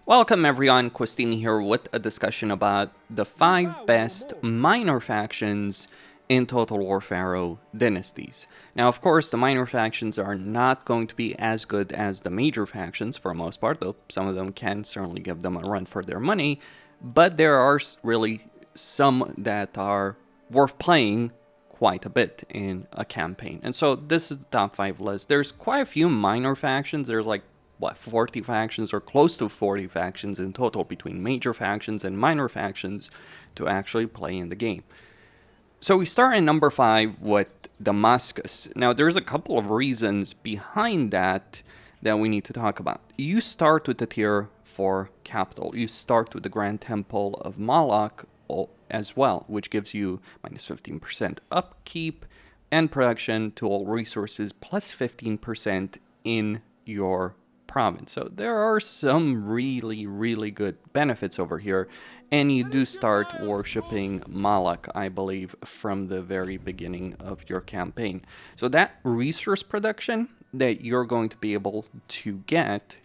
Welcome everyone, Costin here with a discussion about the 5 best minor factions in Total War Pharaoh Dynasties. Now of course the minor factions are not going to be as good as the major factions for the most part, though some of them can certainly give them a run for their money, but there are really some that are worth playing quite a bit in a campaign. And so this is the top 5 list. There's quite a few minor factions. There's like 40 factions or close to 40 factions in total between major factions and minor factions to actually play in the game. So we start in number 5 with Damascus. Now there's a couple of reasons behind that we need to talk about. You start with the tier 4 capital. You start with the Grand Temple of Moloch as well, which gives you minus 15% upkeep and production to all resources, plus 15% in your province. So there are some really good benefits over here, and you do start worshipping Moloch, I believe, from the very beginning of your campaign. So that resource production that you're going to be able to get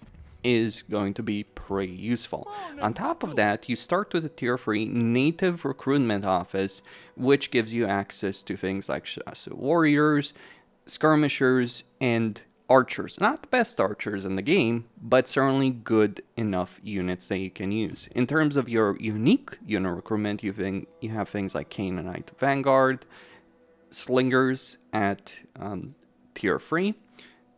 is going to be pretty useful. On top of that, you start with a tier 3 native recruitment office, which gives you access to things like warriors, skirmishers, and archers. Not the best archers in the game, but certainly good enough units that you can use. In terms of your unique unit recruitment, you have things like Canaanite Vanguard, Slingers at tier 3.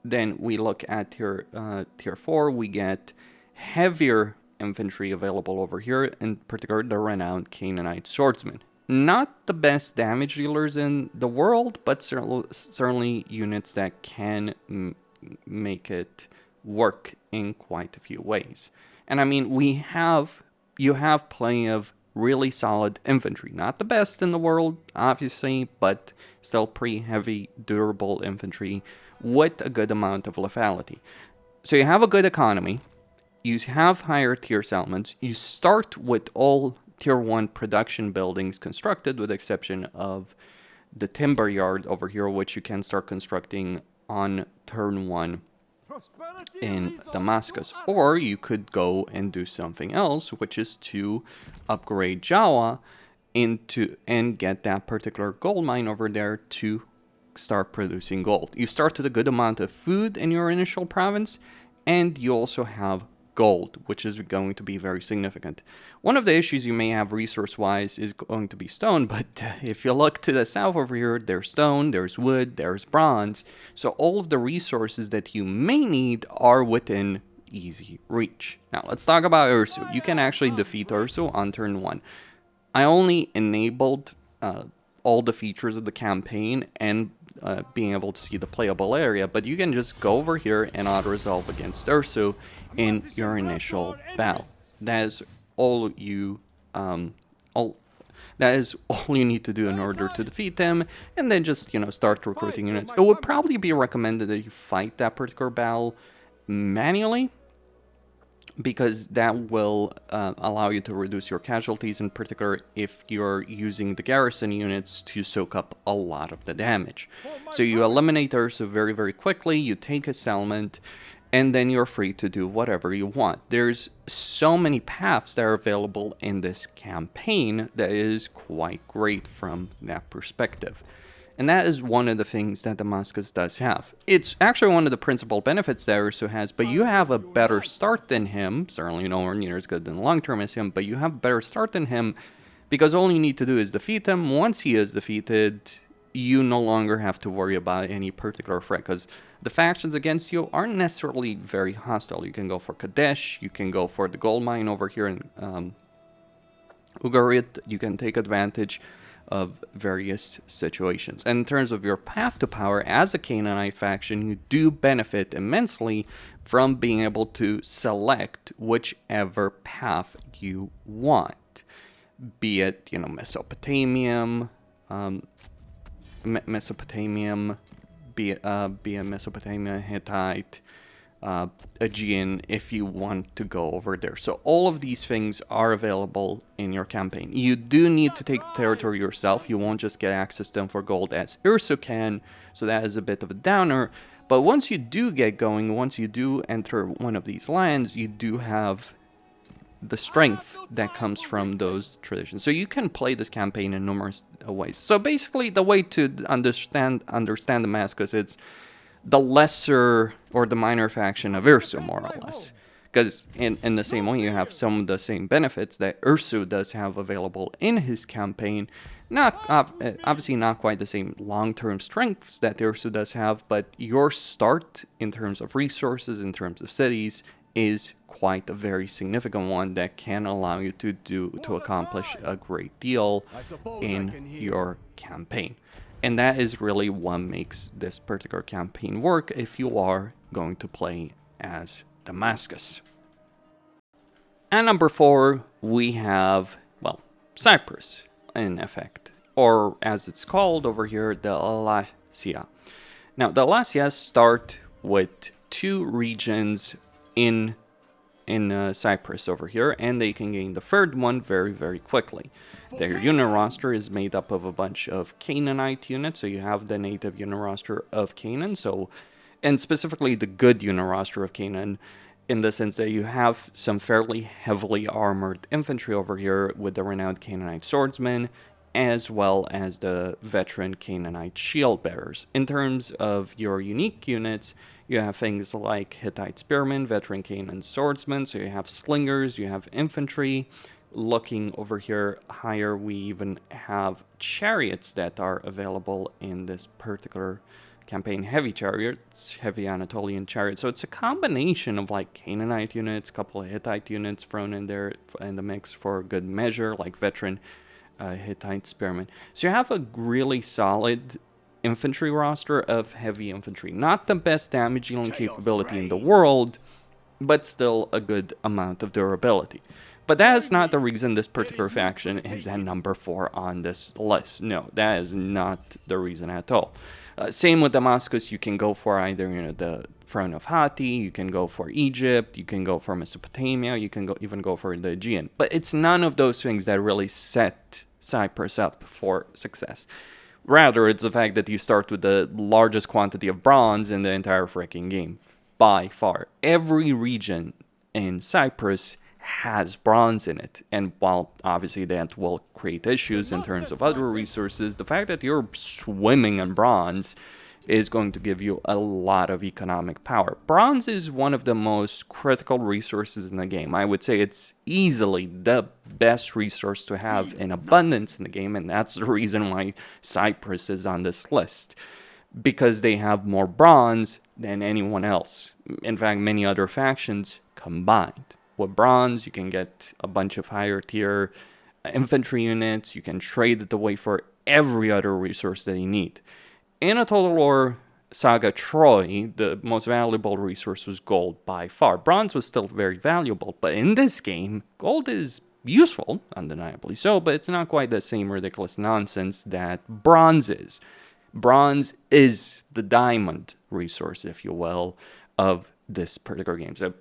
Then we look at tier 4, we get heavier infantry available over here, in particular the renowned Canaanite Swordsmen. Not the best damage dealers in the world, but certainly units that can make it work in quite a few ways. And I mean, you have plenty of really solid infantry. Not the best in the world, obviously, but still pretty heavy, durable infantry with a good amount of lethality. So you have a good economy, you have higher tier settlements, you start with all tier 1 production buildings constructed, with the exception of the timber yard over here, which you can start constructing on turn 1 in Damascus. Or you could go and do something else, which is to upgrade Jawa and get that particular gold mine over there to start producing gold. You start with a good amount of food in your initial province, and you also have gold, which is going to be very significant. One of the issues you may have resource-wise is going to be stone, but if you look to the south over here, there's stone, there's wood, there's bronze, so all of the resources that you may need are within easy reach. Now, let's talk about Ursu. You can actually defeat Ursu on turn 1. I only enabled all the features of the campaign and being able to see the playable area, but you can just go over here and auto-resolve against Ursu in your initial battle. That is all you need to do in order to defeat them, and then just, start recruiting units. It would probably be recommended that you fight that particular battle manually, because that will allow you to reduce your casualties, in particular if you're using the garrison units to soak up a lot of the damage. So you eliminate Ursu very quickly, you take a settlement, and then you're free to do whatever you want. There's so many paths that are available in this campaign that is quite great from that perspective. And that is one of the things that Damascus does have. It's actually one of the principal benefits that Ursu has, but you have a better start than him. Certainly nowhere near as good in the long term as him, but you have a better start than him because all you need to do is defeat him. Once he is defeated, you no longer have to worry about any particular threat, because the factions against you aren't necessarily very hostile. You can go for Kadesh, you can go for the gold mine over here in Ugarit, you can take advantage of various situations. And in terms of your path to power as a Canaanite faction, you do benefit immensely from being able to select whichever path you want, be it Mesopotamian, be a Mesopotamia, Hittite, Aegean, if you want to go over there. So all of these things are available in your campaign. You do need to take the territory yourself. You won't just get access to them for gold as Ursu can, so that is a bit of a downer. But once you do get going, once you do enter one of these lands, you do have the strength that comes from those traditions. So you can play this campaign in numerous ways. So basically, the way to understand Damascus, it's the lesser or the minor faction of Ursu, more or less. Because in the same way, you have some of the same benefits that Ursu does have available in his campaign. Not obviously not quite the same long-term strengths that Ursu does have, but your start in terms of resources, in terms of cities, is quite a very significant one that can allow you to accomplish a great deal in your campaign. And that is really what makes this particular campaign work if you are going to play as Damascus. And number 4, we have, well, Cyprus, in effect, or as it's called over here, the Alasia. Now, the Alasias start with 2 regions in Cyprus over here, and they can gain the 3rd one very, very quickly. Their unit roster is made up of a bunch of Canaanite units, so you have the native unit roster of Canaan, and specifically the good unit roster of Canaan, in the sense that you have some fairly heavily armored infantry over here with the renowned Canaanite swordsmen, as well as the veteran Canaanite shield bearers. In terms of your unique units, you have things like Hittite spearmen, veteran Canaan swordsmen, so you have slingers, you have infantry. Looking over here higher, we even have chariots that are available in this particular campaign. Heavy chariots, heavy Anatolian chariots. So it's a combination of like Canaanite units, a couple of Hittite units thrown in there in the mix for good measure, like veteran Hittite spearmen. So you have a really solid infantry roster of heavy infantry. Not the best damage dealing capability in the world, but still a good amount of durability. But that is not the reason this particular faction is at number 4 on this list. No, that is not the reason at all. Same with Damascus. You can go for either the throne of Hatti, you can go for Egypt, you can go for Mesopotamia, you can even go for the Aegean. But it's none of those things that really set Cyprus up for success. Rather, it's the fact that you start with the largest quantity of bronze in the entire freaking game. By far. Every region in Cyprus has bronze in it. And while obviously that will create issues in terms of other resources, the fact that you're swimming in bronze is going to give you a lot of economic power. Bronze is one of the most critical resources in the game. I would say it's easily the best resource to have in abundance in the game, and that's the reason why Cyprus is on this list. Because they have more bronze than anyone else. In fact, many other factions combined. With bronze, you can get a bunch of higher tier infantry units. You can trade it away for every other resource that you need. In a Total War Saga Troy, the most valuable resource was gold by far. Bronze was still very valuable, but in this game, gold is useful, undeniably so, but it's not quite the same ridiculous nonsense that bronze is. Bronze is the diamond resource, if you will, of this particular game. So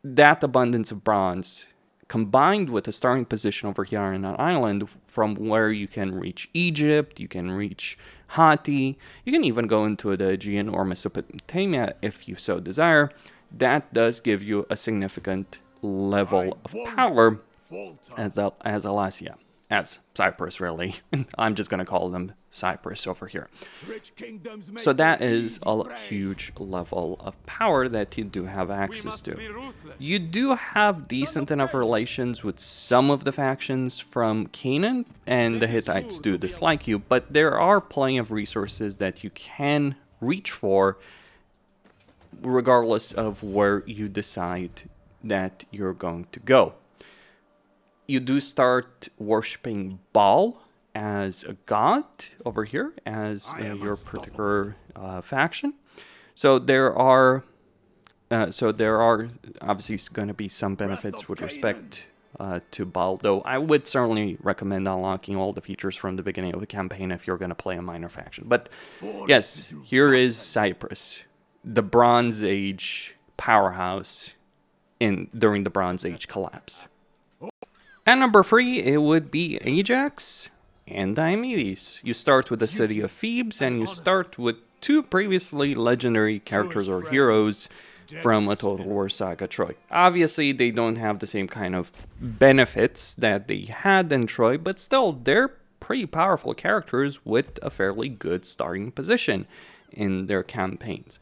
that abundance of bronze, combined with a starting position over here in an island from where you can reach Egypt, you can reach Hatti, you can even go into the Aegean or Mesopotamia if you so desire, that does give you a significant level of power as Alasia. As Cyprus, really. I'm just going to call them Cyprus over here. So that is a huge level of power that you do have access to. You do have decent enough relations with some of the factions from Canaan, and the Hittites do dislike you, but there are plenty of resources that you can reach for regardless of where you decide that you're going to go. You do start worshipping Baal as a god over here, as your particular faction. So there are obviously going to be some benefits with respect to Baal, though I would certainly recommend unlocking all the features from the beginning of the campaign if you're going to play a minor faction. But yes, here is Cyprus, the Bronze Age powerhouse during the Bronze Age collapse. At number 3, it would be Ajax and Diomedes. You start with the city of Thebes, and you start with 2 previously legendary characters or heroes from a Total War Saga Troy. Obviously, they don't have the same kind of benefits that they had in Troy, but still, they're pretty powerful characters with a fairly good starting position in their campaigns.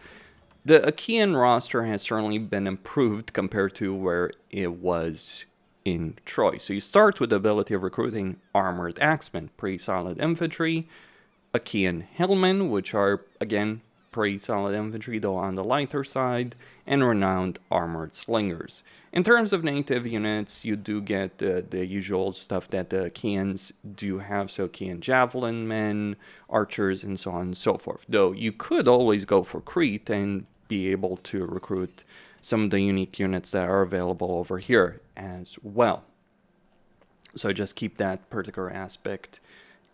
The Achaean roster has certainly been improved compared to where it was in Troy. So you start with the ability of recruiting Armored Axemen, pretty solid infantry, Achaean Hillmen, which are, again, pretty solid infantry, though on the lighter side, and Renowned Armored Slingers. In terms of native units, you do get the usual stuff that the Achaeans do have, so Achaean Javelin Men, Archers, and so on and so forth. Though you could always go for Crete and be able to recruit some of the unique units that are available over here as well. So just keep that particular aspect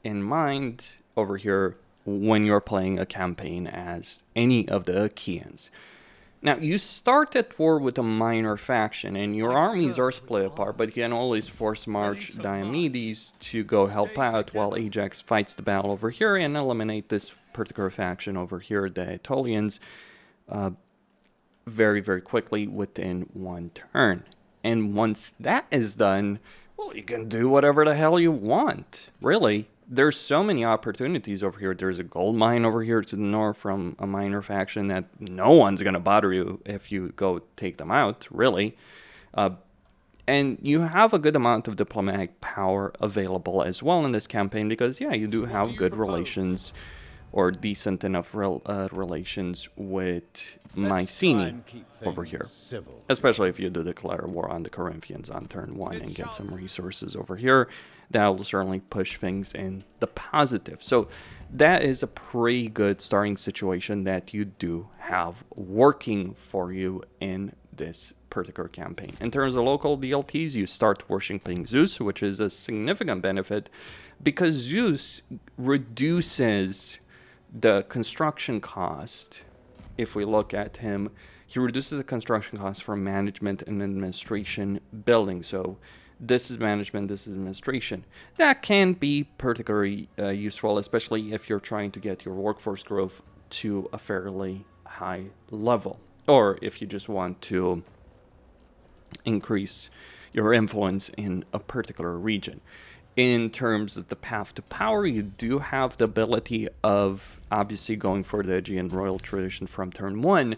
in mind over here when you're playing a campaign as any of the Achaeans. Now, you start at war with a minor faction, and your armies are split apart, but you can always force march Diomedes to go help out while Ajax fights the battle over here and eliminate this particular faction over here, the Aetolians, very, very quickly within one turn. And once that is done, well, you can do whatever the hell you want, really. There's so many opportunities over here. There's a gold mine over here to the north from a minor faction that no one's going to bother you if you go take them out, really. And you have a good amount of diplomatic power available as well in this campaign because, yeah, you do have good relations or decent enough relations with Mycenae over here. Especially if you do declare war on the Corinthians on turn 1 and get some resources over here. That will certainly push things in the positive. So that is a pretty good starting situation that you do have working for you in this particular campaign. In terms of local DLTs, you start worshipping Zeus, which is a significant benefit because Zeus reduces the construction cost. If we look at him, he reduces the construction cost for management and administration building. So this is management, this is administration. That can be particularly useful, especially if you're trying to get your workforce growth to a fairly high level, or if you just want to increase your influence in a particular region. In terms of the path to power, you do have the ability of obviously going for the Aegean royal tradition from turn 1.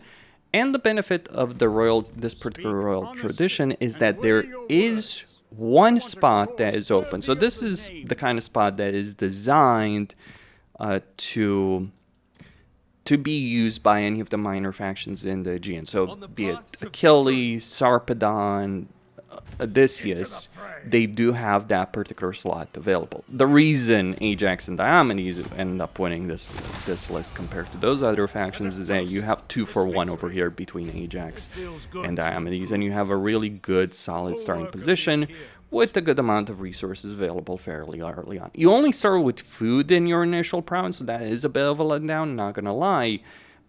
And the benefit of the this particular royal tradition is that there is one spot that is open. So this is the kind of spot that is designed to be used by any of the minor factions in the Aegean. So be it Achilles, Sarpedon, Odysseus, they do have that particular slot available. The reason Ajax and Diomedes end up winning this list compared to those other factions is that you have 2-for-1 over here between Ajax and Diomedes, and you have a really good, solid starting position with a good amount of resources available fairly early on. You only start with food in your initial province, so that is a bit of a letdown, not gonna lie.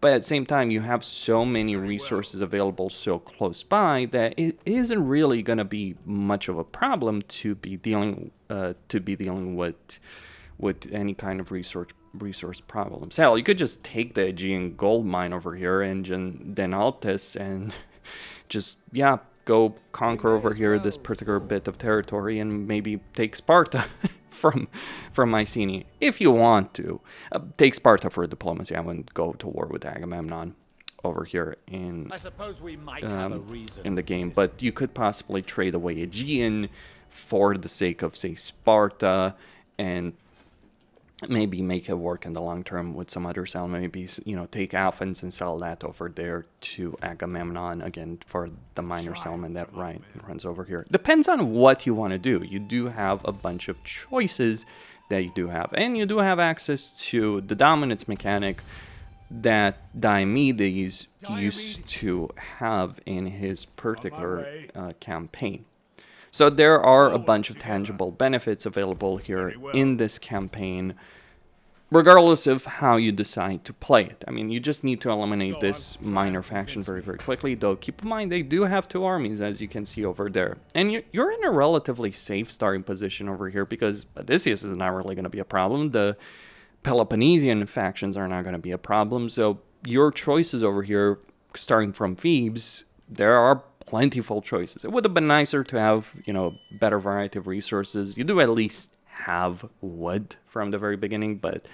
But at the same time, you have so many resources available so close by that it isn't really going to be much of a problem to be dealing with any kind of resource problems. Hell, you could just take the Aegean gold mine over here and then Altus and just go conquer over here this particular bit of territory and maybe take Sparta from Mycenae, if you want to. Take Sparta for diplomacy. I wouldn't go to war with Agamemnon over here in the game, but you could possibly trade away Aegean for the sake of, say, Sparta, and maybe make it work in the long term with some other settlement. Maybe, take Athens and sell that over there to Agamemnon, again, for the minor settlement that runs over here. Depends on what you want to do. You do have a bunch of choices that you do have. And you do have access to the dominance mechanic that Diomedes used to have in his particular campaign. So there are a bunch of tangible benefits available here in this campaign, regardless of how you decide to play it. I mean, you just need to eliminate this minor faction very, very quickly, though keep in mind they do have 2 armies, as you can see over there. And you're in a relatively safe starting position over here because Odysseus is not really going to be a problem. The Peloponnesian factions are not going to be a problem, so your choices over here starting from Thebes, there are plentiful choices. It would have been nicer to have, you know, better variety of resources. You do at least have wood from the very beginning, but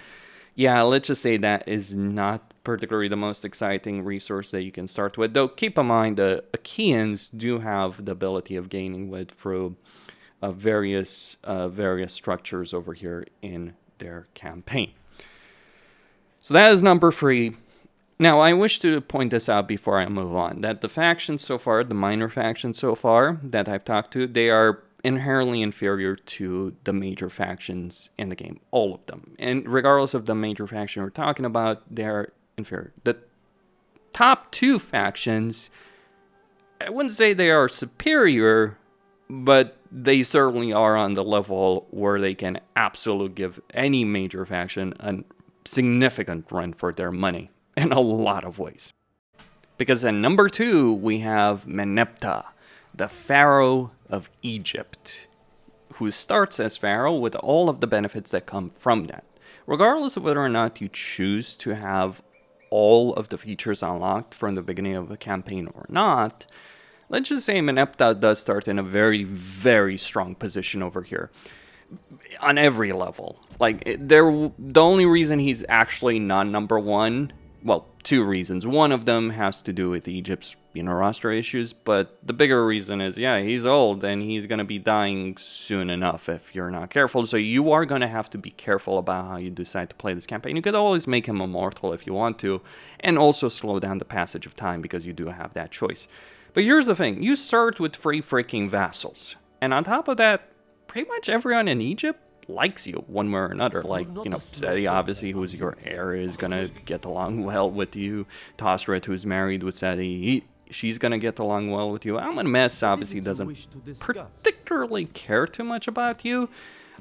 yeah, let's just say that is not particularly the most exciting resource that you can start with. Though keep in mind the Achaeans do have the ability of gaining wood through various structures over here in their campaign. So that is number 3. Now, I wish to point this out before I move on, that the factions so far, the minor factions so far that I've talked to, they are inherently inferior to the major factions in the game, all of them. And regardless of the major faction we're talking about, they're inferior. The top 2 factions, I wouldn't say they are superior, but they certainly are on the level where they can absolutely give any major faction a significant run for their money in a lot of ways. Because at number 2, we have Merneptah, the Pharaoh of Egypt, who starts as Pharaoh with all of the benefits that come from that. Regardless of whether or not you choose to have all of the features unlocked from the beginning of a campaign or not, let's just say Merneptah does start in a very, very strong position over here. On every level. Like, the only reason he's actually not number 1, well, 2 reasons. One of them has to do with Egypt's, you know, roster issues, but the bigger reason is, yeah, he's old and he's going to be dying soon enough if you're not careful. So you are going to have to be careful about how you decide to play this campaign. You could always make him immortal if you want to, and also slow down the passage of time because you do have that choice. But here's the thing. You start with 3 freaking vassals. And on top of that, pretty much everyone in Egypt likes you one way or another. Like, you know, Seti, obviously, who's your heir, is gonna get along well with you. Tosret, who's married with Seti, she's gonna get along well with you. Amenmess obviously doesn't particularly care too much about you,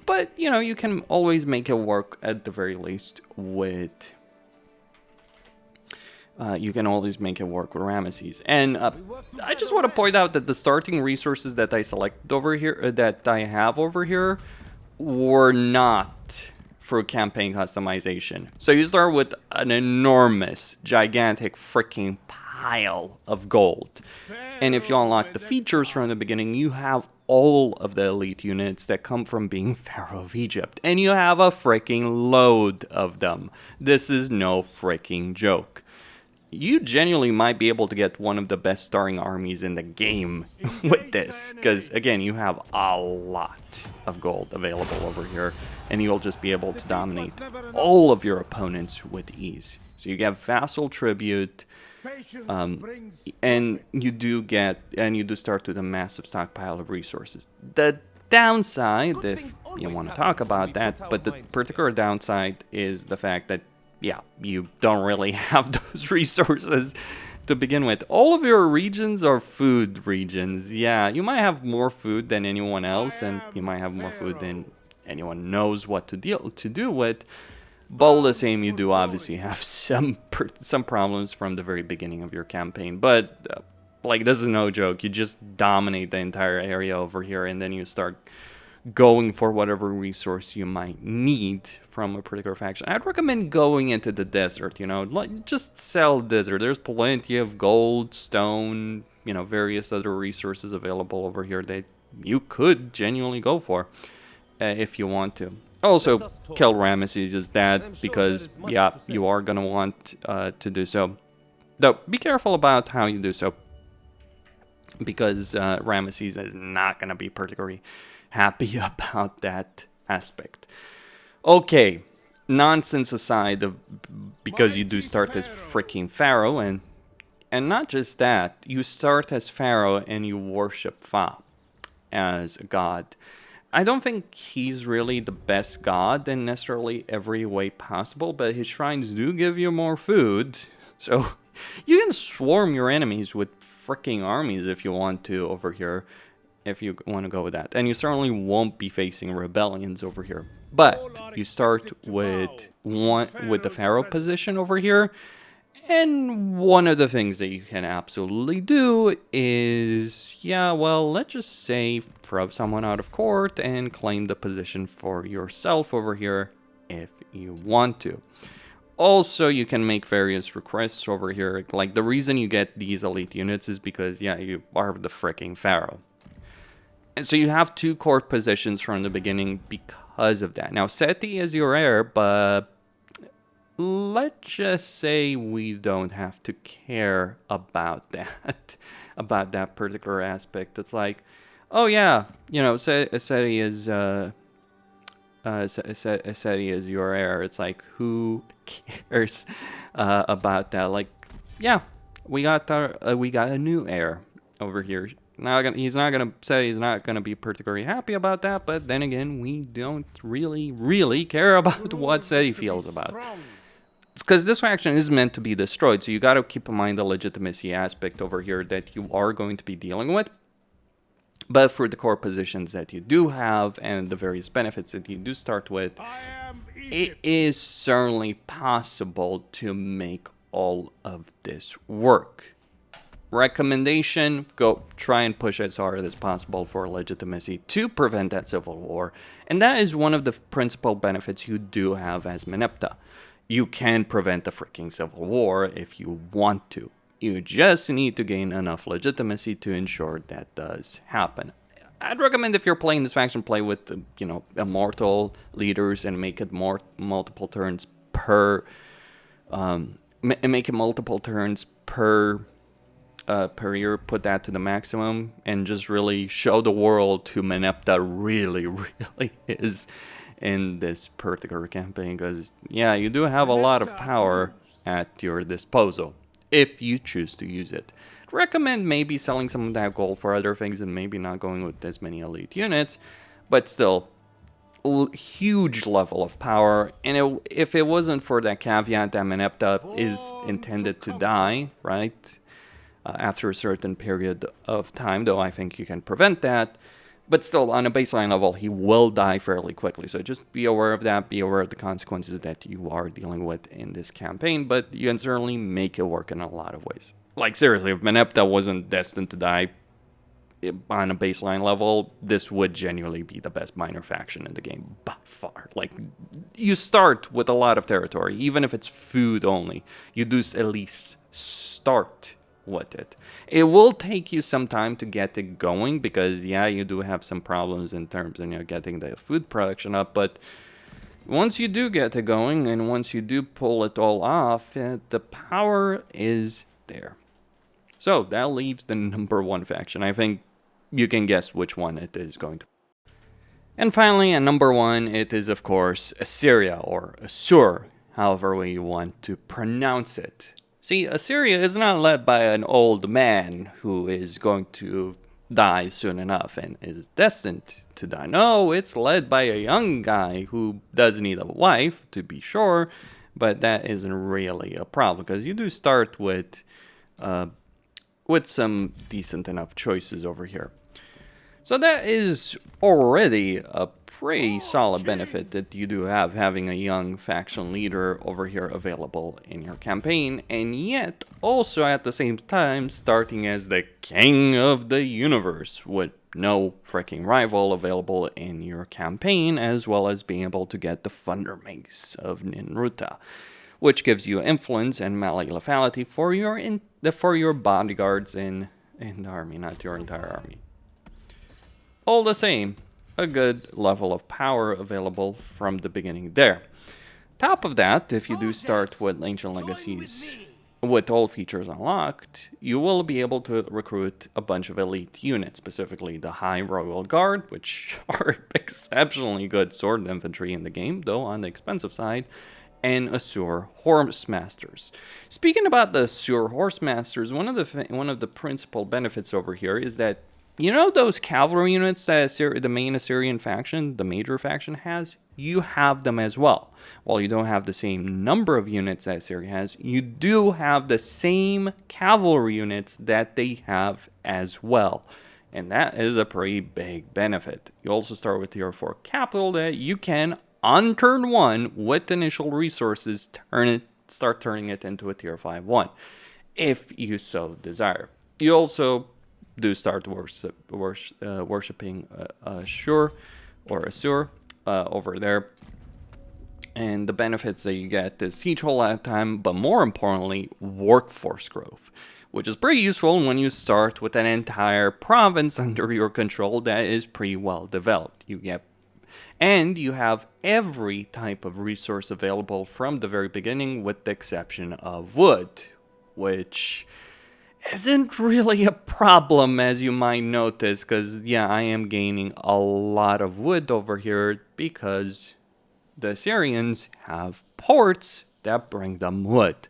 but, you know, you can always make it work at the very least with... you can always make it work with Ramesses. And I just want to point out that the starting resources that I selected over here, that I have over here, were not for campaign customization. So you start with an enormous, gigantic freaking pile of gold. And if you unlock the features from the beginning, you have all of the elite units that come from being Pharaoh of Egypt. And you have a freaking load of them. This is no freaking joke. You genuinely might be able to get one of the best starting armies in the game with this. Because, again, you have a lot of gold available over here. And you'll just be able to dominate all of your opponents with ease. So you get vassal tribute. And you do start with a massive stockpile of resources. The downside, if you want to talk about that, but the particular downside is the fact that, yeah, you don't really have those resources to begin with. All of your regions are food regions. Yeah, you might have more food than anyone else, and you might have more food than anyone knows what to do with. But all the same, you do obviously have some problems from the very beginning of your campaign. But, like, this is no joke. You just dominate the entire area over here, and then you start going for whatever resource you might need from a particular faction. I'd recommend going into the desert, you know, like, just sell desert. There's plenty of gold, stone, you know, various other resources available over here that you could genuinely go for if you want to. Also, kill Ramesses' dad because, yeah, you are going to want to do so. Though, be careful about how you do so, because Ramesses is not going to be particularly happy about that aspect. Okay, nonsense aside, because you do start as freaking Pharaoh, and not just that, you start as Pharaoh and you worship Fa as a god. I don't think he's really the best god in necessarily every way possible, but his shrines do give you more food, so you can swarm your enemies with freaking armies if you want to over here, if you want to go with that. And you certainly won't be facing rebellions over here. But you start with the Pharaoh position over here, and one of the things that you can absolutely do is, yeah, well, let's just say throw someone out of court and claim the position for yourself over here if you want to. also, you can make various requests over here. Like, the reason you get these elite units is because, yeah, you are the freaking pharaoh. And so you have 2 court positions from the beginning because of that. Now, Seti is your heir, but let's just say we don't have to care about that, about that particular aspect. It's like, oh yeah, you know, Seti is Seti is your heir. It's like, who cares about that? Like, yeah, we got a new heir over here. He's not gonna be particularly happy about that, but then again, we don't really care about what Seti feels about. It's because this faction is meant to be destroyed, so you got to keep in mind the legitimacy aspect over here that you are going to be dealing with. But for the core positions that you do have and the various benefits that you do start with, it is certainly possible to make all of this work. Recommendation, go try and push as hard as possible for legitimacy to prevent that civil war. And that is one of the principal benefits you do have as Merneptah. You can prevent the freaking civil war if you want to. You just need to gain enough legitimacy to ensure that does happen. I'd recommend if you're playing this faction, play with, you know, immortal leaders and make it multiple turns per, per year. Put that to the maximum and just really show the world who Merneptah really is in this particular campaign. Because, yeah, you do have a lot of power at your disposal if you choose to use it. I'd recommend maybe selling some of that gold for other things and maybe not going with as many elite units, but still, huge level of power. And if it wasn't for that caveat that Merneptah is intended to die, right, after a certain period of time, though I think you can prevent that, but still, on a baseline level, he will die fairly quickly. So just be aware of that. Be aware of the consequences that you are dealing with in this campaign. But you can certainly make it work in a lot of ways. Like, seriously, if Merneptah wasn't destined to die on a baseline level, this would genuinely be the best minor faction in the game by far. Like, you start with a lot of territory. Even if it's food only, you do at least start with it. It will take you some time to get it going because, yeah, you do have some problems in terms of, you know, getting the food production up, but once you do get it going and once you do pull it all off, the power is there. So that leaves the number 1 faction. I think you can guess which one it is going to be. And finally, at number 1, it is, of course, Assyria, or Assur, however way you want to pronounce it. See, Assyria is not led by an old man who is going to die soon enough and is destined to die. No, it's led by a young guy who does need a wife, to be sure, but that isn't really a problem because you do start with some decent enough choices over here. So that is already a pretty solid benefit that you do have having a young faction leader over here available in your campaign, and yet also at the same time starting as the king of the universe with no freaking rival available in your campaign, as well as being able to get the Thunder Mace of Ninruta, which gives you influence and melee lethality for your bodyguards in the army, not your entire army. All the same, a good level of power available from the beginning there. Top of that, if you do start with Ancient Legacies with all features unlocked, you will be able to recruit a bunch of elite units, specifically the High Royal Guard, which are exceptionally good sword infantry in the game, though on the expensive side, and Assur Horsemasters. Speaking about the Assur Horsemasters, one of the principal benefits over here is that, you know, those cavalry units that the main Assyrian faction, the major faction, has? You have them as well. While you don't have the same number of units that Assyria has, you do have the same cavalry units that they have as well. And that is a pretty big benefit. You also start with tier 4 capital that you can, on turn 1, with initial resources, start turning it into a tier 5 1, if you so desire. You also do start worshipping Assur over there. And the benefits that you get is siege hold at time, but more importantly, workforce growth, which is pretty useful when you start with an entire province under your control that is pretty well developed. And you have every type of resource available from the very beginning with the exception of wood, which isn't really a problem, as you might notice, because yeah, I am gaining a lot of wood over here because the Assyrians have ports that bring them wood.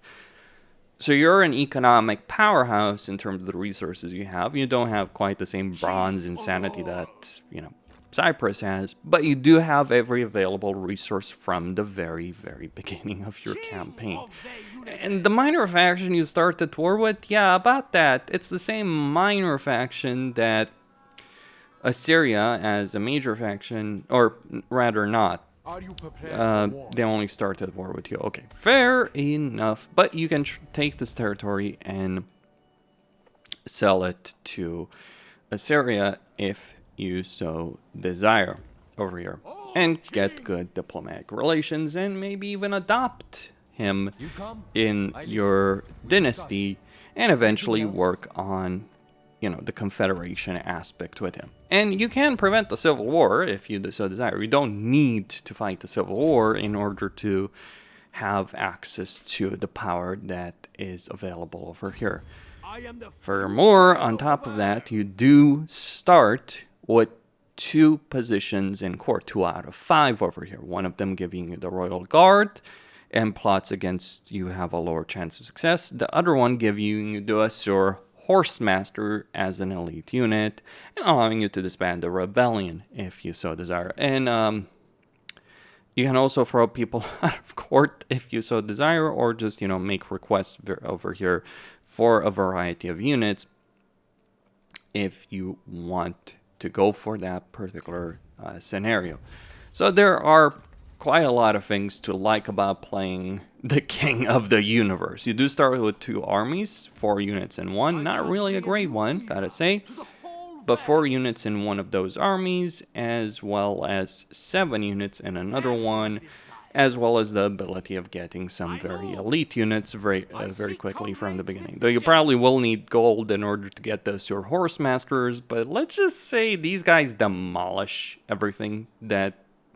So you're an economic powerhouse in terms of the resources you have. You don't have quite the same bronze insanity that, Cyprus has, but you do have every available resource from the very, very beginning of your campaign. And the minor faction you start the war with, yeah, about that. It's the same minor faction that Assyria as a major faction, or rather not. They only started war with you. Okay, fair enough. But you can take this territory and sell it to Assyria if you so desire over here. And get good diplomatic relations and maybe even adopt him in your dynasty and eventually work on the confederation aspect with him. And you can prevent the civil war if you so desire. You don't need to fight the civil war in order to have access to the power that is available over here. Furthermore, on top of that, you do start with 2 positions in court, 2 out of 5 over here. One of them giving you the royal guard, and plots against you have a lower chance of success. The other one giving you the Assur Horsemaster as an elite unit, and allowing you to disband the rebellion if you so desire. And you can also throw people out of court if you so desire, or just make requests over here for a variety of units if you want to go for that particular scenario. So there are quite a lot of things to like about playing the King of the Universe. You do start with 2 armies, 4 units in one. Not really a great one, gotta say. But 4 units in one of those armies, as well as 7 units in another one, as well as the ability of getting some very elite units very quickly from the beginning. Though you probably will need gold in order to get those your Horsemasters, but let's just say these guys demolish everything that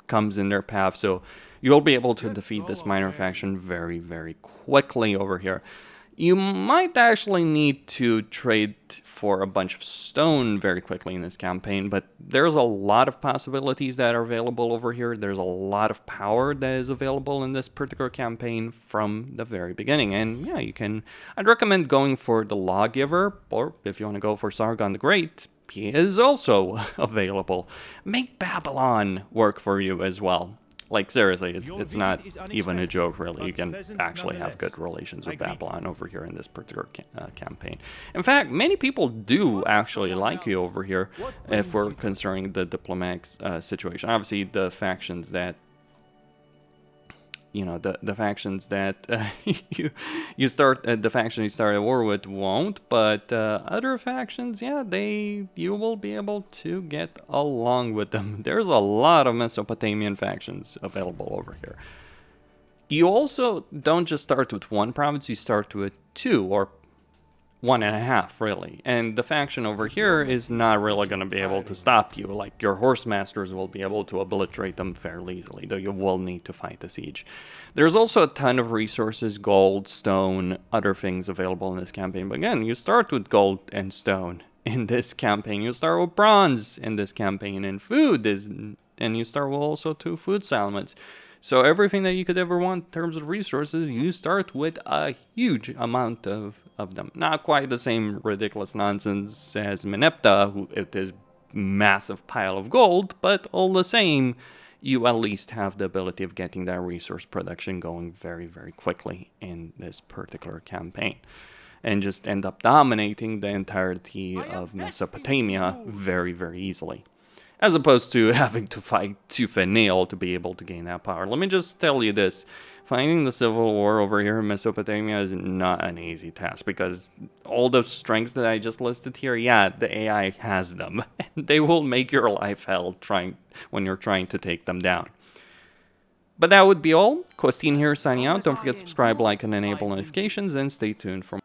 comes in their path, so you'll be able to defeat this minor faction very, very quickly over here. You might actually need to trade for a bunch of stone very quickly in this campaign, but there's a lot of possibilities that are available over here. There's a lot of power that is available in this particular campaign from the very beginning. And yeah, I'd recommend going for the Lawgiver, or if you want to go for Sargon the Great, he is also available. Make Babylon work for you as well. Like, seriously, it's not even a joke, really. You can actually have good relations with Babylon over here in this particular campaign. In fact, many people do actually like you over here if we're considering the diplomatic situation. Obviously, the factions that the factions that you start the faction you start a war with won't, but other factions, yeah, you will be able to get along with them. There's a lot of Mesopotamian factions available over here. You also don't just start with 1 province, you start with 2 or 1.5, really. And the faction over here is not really going to be able to stop you. Like, your Horsemasters will be able to obliterate them fairly easily, though you will need to fight the siege. There's also a ton of resources, gold, stone, other things available in this campaign. But again, you start with gold and stone in this campaign. You start with bronze in this campaign, and and you start with also 2 food settlements. So everything that you could ever want in terms of resources, you start with a huge amount of them. Not quite the same ridiculous nonsense as Merneptah, who it is massive pile of gold, but all the same, you at least have the ability of getting that resource production going very, very quickly in this particular campaign. And just end up dominating the entirety of Mesopotamia very, very easily. As opposed to having to fight tooth and nail to be able to gain that power. Let me just tell you this. Fighting the civil war over here in Mesopotamia is not an easy task, because all the strengths that I just listed here, yeah, the AI has them. And they will make your life hell when you're trying to take them down. But that would be all. Costin here signing out. Don't forget to subscribe, like, and enable notifications, and stay tuned for more.